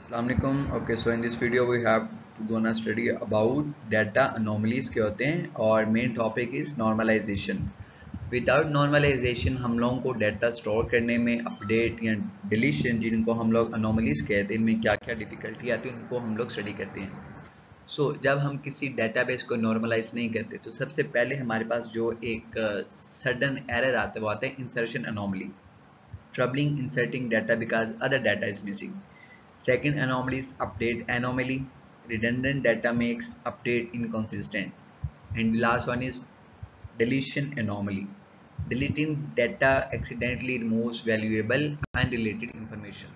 अस्सलाम वालेकुम। Okay, so in this video we have gonna study about data anomalies क्या होते हैं और main topic is normalization. Without normalization हम लोगों को डाटा स्टोर करने में अपडेट या डिलीशन, जिनको हम लोग अनोमलीज कहते हैं, इनमें क्या क्या डिफिकल्टी आती है उनको हम लोग स्टडी करते हैं। जब हम किसी डेटाबेस को नॉर्मलाइज नहीं करते तो सबसे पहले हमारे पास जो एक सडन एरर आता है वो आता है insertion anomaly, troubling inserting data because other data is missing. Second anomaly is update anomaly. Redundant data makes update inconsistent. And the last one is deletion anomaly. Deleting data accidentally removes valuable and related information.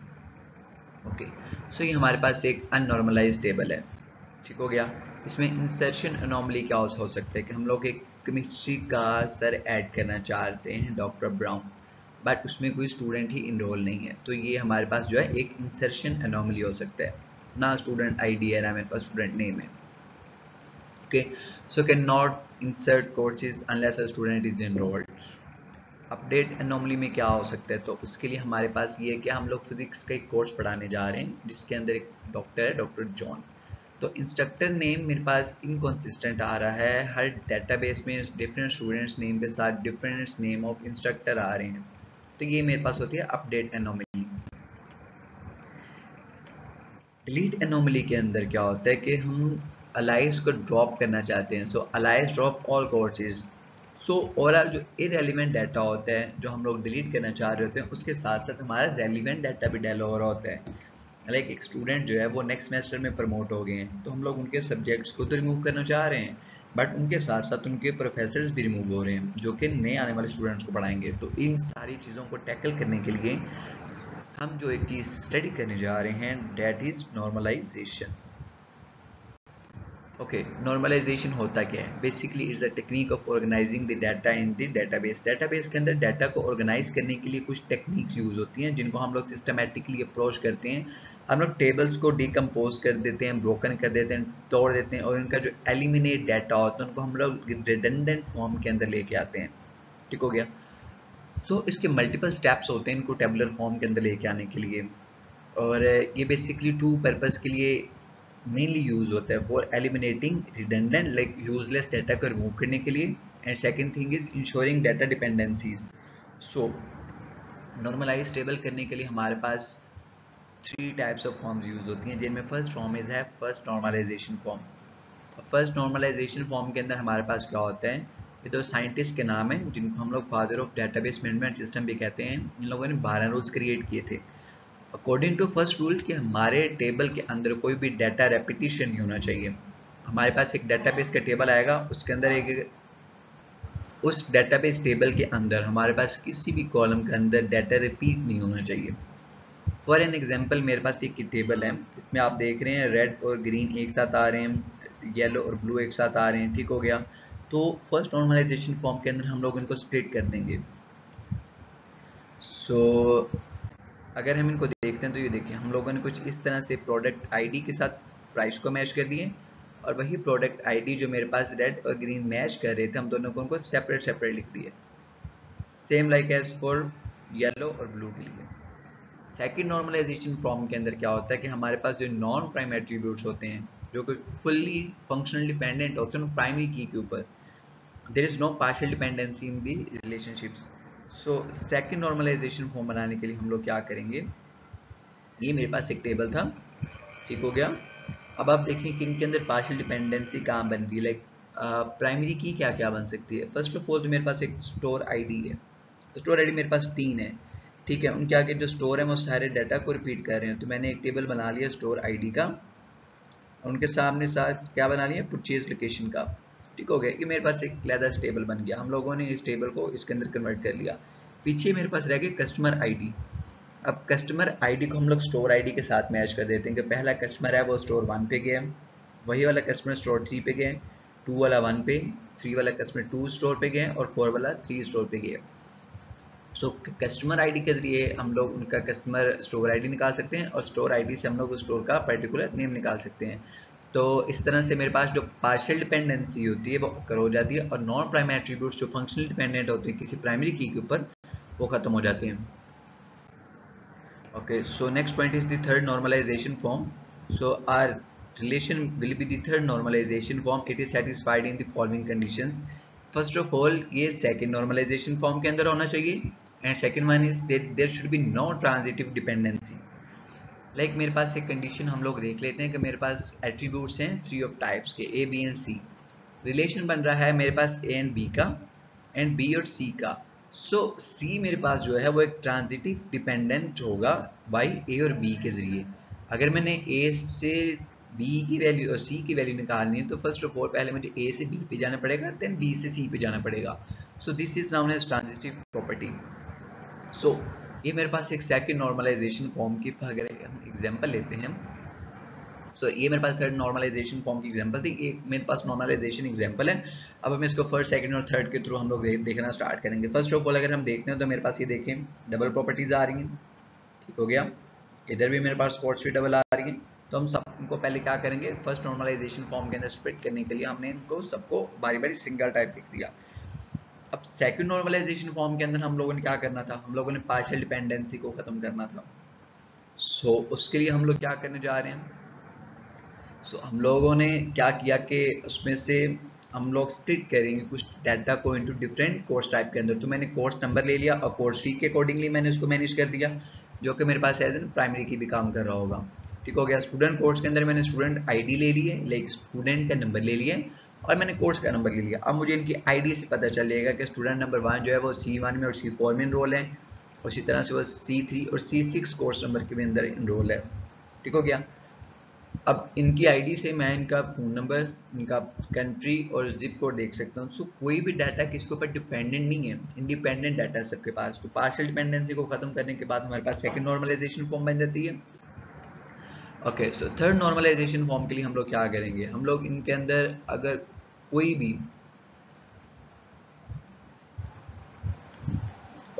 Okay, so ये हमारे पास एक अननॉर्मलाइज table है। ठीक हो गया। इसमें insertion anomaly क्या हो सकता है कि हम लोग एक केमिस्ट्री का सर ऐड करना चाहते हैं, डॉक्टर ब्राउन, बट उसमें कोई स्टूडेंट ही इनरोल नहीं है, तो ये हमारे पास जो है एक इंसर्शन अनोमली हो सकता है। ना स्टूडेंट आईडी है ना मेरे पास स्टूडेंट नेम है। Okay, so can not insert courses unless a student is enrolled. Update anomaly में क्या हो सकता है, तो उसके लिए हमारे पास ये है कि हम लोग फिजिक्स का एक कोर्स पढ़ाने जा रहे हैं जिसके अंदर एक डॉक्टर है, डॉक्टर जॉन। तो इंस्ट्रक्टर नेम मेरे पास इनकॉन्सिस्टेंट आ रहा है, हर डेटाबेस में डिफरेंट स्टूडेंट्स नेम के साथ डिफरेंट नेम ऑफ इंस्ट्रक्टर आ रहे हैं, तो ये मेरे पास होती है अपडेट एनोमली। डिलीट एनोमली के अंदर क्या होता है कि हम अलाइज को ड्रॉप करना चाहते हैं, so alias drop all courses. So overall जो इरेलीवेंट डाटा होता है जो हम लोग डिलीट करना चाह रहे होते हैं, उसके साथ साथ हमारा रेलिवेंट डाटा भी डेल हो रहा होता है। लाइक एक स्टूडेंट जो है वो नेक्स्ट सेमेस्टर में प्रमोट हो गए हैं, तो हम लोग उनके सब्जेक्ट्स को तो रिमूव करना चाह रहे हैं, बट उनके साथ साथ उनके प्रोफेसर्स भी रिमूव हो रहे हैं जो कि नए आने वाले स्टूडेंट्स को पढ़ाएंगे। तो इन सारी चीज़ों को टैकल करने के लिए हम जो एक चीज़ स्टडी करने जा रहे हैं, that is normalization. Okay, normalization होता क्या है? Basically it's a technique of organizing the data in the database. Database के अंदर डाटा को ऑर्गेनाइज करने के लिए कुछ टेक्निक्स यूज होती हैं जिनको हम लोग सिस्टमैटिकली अप्रोच करते हैं। हम लोग टेबल्स को डिकम्पोज कर देते हैं, ब्रोकन कर देते हैं, तोड़ देते हैं, और उनका जो एलिमिनेट डाटा होता है उनको हम लोग रिडंडेंट फॉर्म के अंदर लेके आते हैं। ठीक हो गया। इसके मल्टीपल स्टेप्स होते हैं इनको टेबुलर फॉर्म के अंदर लेके आने के लिए, और ये बेसिकली टू पर्पस के लिए मेनली यूज होता है, for eliminating redundant like useless data को रिमूव करने के लिए, and second thing is ensuring data dependencies. So normalize table करने के लिए हमारे पास 3 टाइप्स ऑफ फॉर्म्स यूज होती हैं, जिनमें फर्स्ट फॉर्म इज है first normalization form. First normalization form के अंदर हमारे पास क्या होता है, ये तो साइंटिस्ट के नाम है जिनको हम लोग father of database management system भी कहते हैं। इन लोगों ने 12 रूल्स क्रिएट किए थे। अकॉर्डिंग टू फर्स्ट रूल कि हमारे टेबल के अंदर कोई भी डाटा रेपिटेशन नहीं होना चाहिए। हमारे पास एक डेटाबेस का टेबल आएगा, उसके अंदर एक उस डेटाबेस टेबल के अंदर हमारे पास किसी भी कॉलम के अंदर डाटा रिपीट नहीं होना चाहिए। फॉर एन एग्जांपल मेरे पास एक टेबल है, इसमें आप देख रहे हैं रेड और ग्रीन एक साथ आ रहे हैं, येलो और ब्लू एक साथ आ रहे हैं। ठीक हो गया। तो फर्स्ट नॉर्मलाइजेशन फॉर्म के अंदर हम लोग इनको स्प्लिट कर देंगे। अगर हम इनको देखते हैं तो ये देखिए हम लोगों ने कुछ इस तरह से प्रोडक्ट आईडी के साथ प्राइस को मैच कर दिए, और वही प्रोडक्ट आईडी जो मेरे पास रेड और ग्रीन मैच कर रहे थे, हम दोनों को उनको सेपरेट सेपरेट लिख दिए, same like as for yellow और ब्लू के लिए। सेकंड नॉर्मलाइजेशन फॉर्म के अंदर क्या होता है कि हमारे पास जो नॉन प्राइम एट्रीब्यूट्स होते हैं जो कि फुल्ली फंक्शनल डिपेंडेंट होते हैं प्राइमरी की के ऊपर, there is no partial dependency in the relationships. Second normalization form बनाने के लिए हम लोग क्या करेंगे, ये मेरे पास एक टेबल था। ठीक हो गया। अब आप देखें कि इनके अंदर पार्शियल डिपेंडेंसी कहाँ बन रही है, लाइक प्राइमरी की क्या क्या बन सकती है। फर्स्ट ऑफ ऑल तो मेरे पास एक स्टोर आईडी है, तो स्टोर आईडी मेरे पास 3 है। ठीक है, उनके आगे जो स्टोर है वो सारे डाटा को रिपीट कर रहे हैं, तो मैंने एक टेबल बना लिया स्टोर आईडी का, और उनके सामने साथ क्या बना लिया, परचेज लोकेशन का। ठीक हो गया, ये मेरे पास एक लेदर टेबल बन गया। हम लोगों ने इस टेबल को इसके अंदर कन्वर्ट कर लिया। पीछे मेरे पास रह गए कस्टमर आईडी। अब कस्टमर आईडी को हम लोग स्टोर आईडी के साथ मैच कर देते हैं कि पहला कस्टमर है वो स्टोर 1 पे गया, वही वाला कस्टमर स्टोर 3 पे गया, 2 वाला 1 पे, 3 वाला कस्टमर 2 स्टोर पे गया, और 4 वाला 3 स्टोर पे गया। कस्टमर आईडी के जरिए हम लोग उनका कस्टमर स्टोर आईडी निकाल सकते हैं, और स्टोर आईडी से हम लोग उस स्टोर का पर्टिकुलर नेम निकाल सकते हैं। तो इस तरह से मेरे पास जो पार्शियल डिपेंडेंसी होती है वो अकर हो जाती है, और नॉन प्राइमरी एट्रीब्यूट्स जो फंक्शनल डिपेंडेंट होते हैं किसी प्राइमरी की के ऊपर, वो खत्म हो जाते हैं। Okay, so next point is the third normalization form. So our relation will be the third normalization form. It is satisfied in the following conditions. First of all, ये second normalization form के अंदर होना चाहिए, and second one is that there should be no transitive dependency. Like मेरे पास एक condition हम लोग देख लेते हैं कि मेरे पास एट्रीब्यूट्स हैं थ्री ऑफ टाइप्स के A B and C. Relation बन रहा है मेरे पास ए एंड बी का एंड बी और सी का. सो सी मेरे पास जो है वो एक ट्रांजिटिव डिपेंडेंट होगा बाई ए और बी के जरिए. अगर मैंने ए से बी की वैल्यू और सी की वैल्यू निकालनी है तो फर्स्ट ऑफ ऑल पहले मुझे ए से बी पे जाना पड़ेगा, देन बी से सी पे जाना पड़ेगा. So this is known as transitive property. So ये मेरे पास एक सेकंड नॉर्मलाइजेशन फॉर्म की अगर हम एग्जांपल लेते हैं. सो ये मेरे पास थर्ड नॉर्मलाइजेशन फॉर्म की एग्जांपल थी. एक मेरे पास नॉर्मलाइजेशन एग्जांपल है. अब हम इसको फर्स्ट सेकंड और थर्ड के थ्रू हम लोग देखना स्टार्ट करेंगे. फर्स्ट ऑफ ऑल अगर हम देखते हैं तो मेरे पास ये देखें डबल प्रॉपर्टीज आ रही हैं. ठीक हो गया. इधर भी मेरे पास कोट्स भी डबल आ रही हैं. तो हम सबको पहले क्या करेंगे, फर्स्ट नॉर्मलाइजेशन फॉर्म के अंदर स्प्लिट करने के लिए हमने इनको सबको बारी बारी सिंगल टाइप लिख दिया. अब सेकंड नॉर्मलाइजेशन फॉर्म के अंदर हम लोगों ने क्या करना था, हम लोगों ने पार्शियल डिपेंडेंसी को खत्म करना था. सो उसके लिए हम लोग क्या करने जा रहे हैं. सो हम लोगों ने क्या किया कि उसमें से हम लोग स्प्लिट करेंगे कुछ डाटा को इनटू डिफरेंट कोर्स टाइप के अंदर. तो मैंने कोर्स नंबर ले लिया और कोर्स फी के अकॉर्डिंगली मैंने उसको मैनेज कर दिया, जो कि मेरे पास एज एन प्राइमरी की भी काम कर रहा होगा. ठीक हो गया. स्टूडेंट कोर्स के अंदर मैंने स्टूडेंट आईडी ले ली है, लाइक स्टूडेंट का नंबर ले लिया और मैंने कोर्स का नंबर ले लिया. अब मुझे इनकी आईडी से पता चलेगा कि स्टूडेंट नंबर 1 जो है वो C1 में और C4 में इनरोल है, और इसी तरह से वो C3 और C6 कोर्स नंबर के भी अंदर इनरोल है. ठीक हो गया. अब इनकी आईडी से मैं इनका फ़ोन नंबर, इनका कंट्री और जिप कोड देख सकता हूँ. सो कोई भी डाटा किसके ऊपर डिपेंडेंट नहीं है, इंडिपेंडेंट डाटा है सबके पास. तो पार्शियल डिपेंडेंसी को खत्म करने के बाद हमारे पास सेकंड नॉर्मलाइजेशन फॉर्म बन जाती है. Okay, so third normalization form के लिए हम लोग क्या करेंगे, हम लोग इनके अंदर अगर कोई भी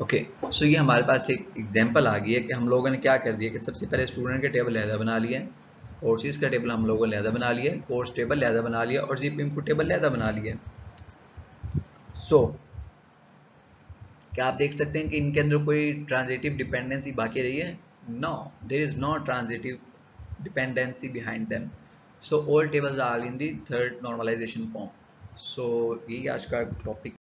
ओके सो ये हमारे पास एक एग्जांपल आ गई है कि हम लोगों ने क्या कर दिया कि सबसे पहले स्टूडेंट के टेबल लहदा बना लिया, कोर्सेज का टेबल हम लोगों ने लहदा बना लिया, कोर्स टेबल लहदा बना लिया और जिप इनपुट टेबल लहदा बना लिया. सो क्या आप देख सकते हैं कि इनके अंदर कोई ट्रांजिटिव डिपेंडेंसी बाकी रही है? No, there is no transitive dependency behind them. So all tables are in the third normalization form. So यही आज का टॉपिक